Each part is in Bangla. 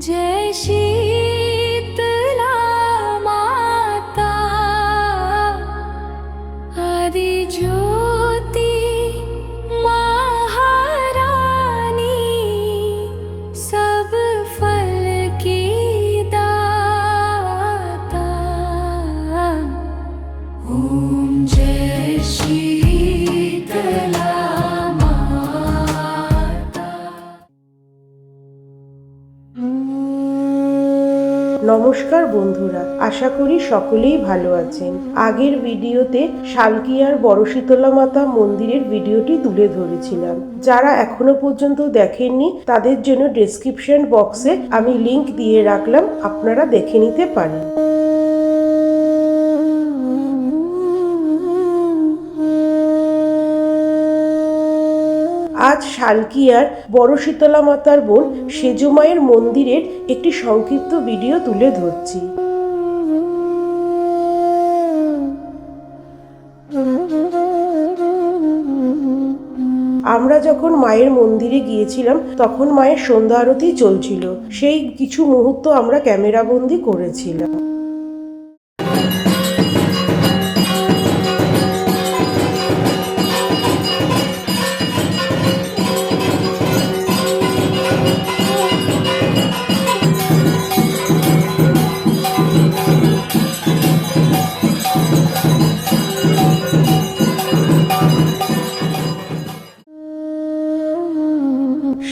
जय शीतला माता आदि ज्योति महारानी सब फल की दाता। ओम जय शीतला নমস্কার বন্ধুরা, আশা করি সকলেই ভালো আছেন। আগের ভিডিওতে শালকিয়ার বড় শীতলা মাতা মন্দিরের ভিডিওটি তুলে ধরেছিলাম। যারা এখনো পর্যন্ত দেখেননি তাদের জন্য ডেসক্রিপশন বক্সে আমি লিংক দিয়ে রাখলাম, আপনারা দেখে নিতে পারেন। আজ শালকিয়ার বড় শীতলা মাতার বোন সেজ মায়ের মন্দিরের একটি সংক্ষিপ্ত ভিডিও তুলে ধরছি। আমরা যখন মায়ের মন্দিরে গিয়েছিলাম তখন মায়ের সন্ধ্যা আরতি চলছিল, সেই কিছু মুহূর্ত আমরা ক্যামেরাবন্দি করেছিলাম।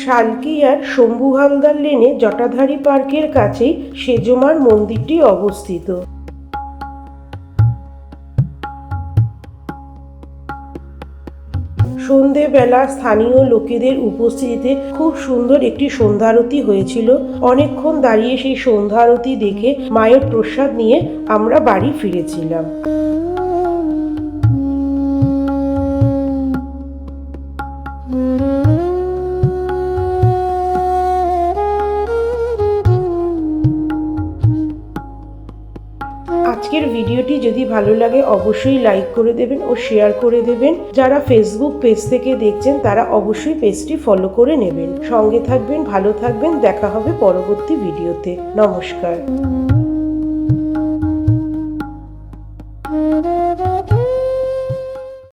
শালকিয়ার শম্ভু হালদার লেনে জটাধারী পার্কের কাছেই সেজ মার মন্দিরটি অবস্থিত। সন্ধেবেলা স্থানীয় লোকেদের উপস্থিতিতে খুব সুন্দর একটি সন্ধ্যারতি হয়েছিল। অনেকক্ষণ দাঁড়িয়ে সেই সন্ধ্যারতি দেখে মায়ের প্রসাদ নিয়ে আমরা বাড়ি ফিরেছিলাম। আজকের ভিডিওটি যদি ভালো লাগে অবশ্যই লাইক করে দেবেন ও শেয়ার করে দেবেন। যারা ফেসবুক পেজ থেকে দেখছেন তারা অবশ্যই পেজটি ফলো করে নেবেন। সঙ্গে থাকবেন, ভালো থাকবেন, দেখা হবে পরবর্তী ভিডিওতে। নমস্কার।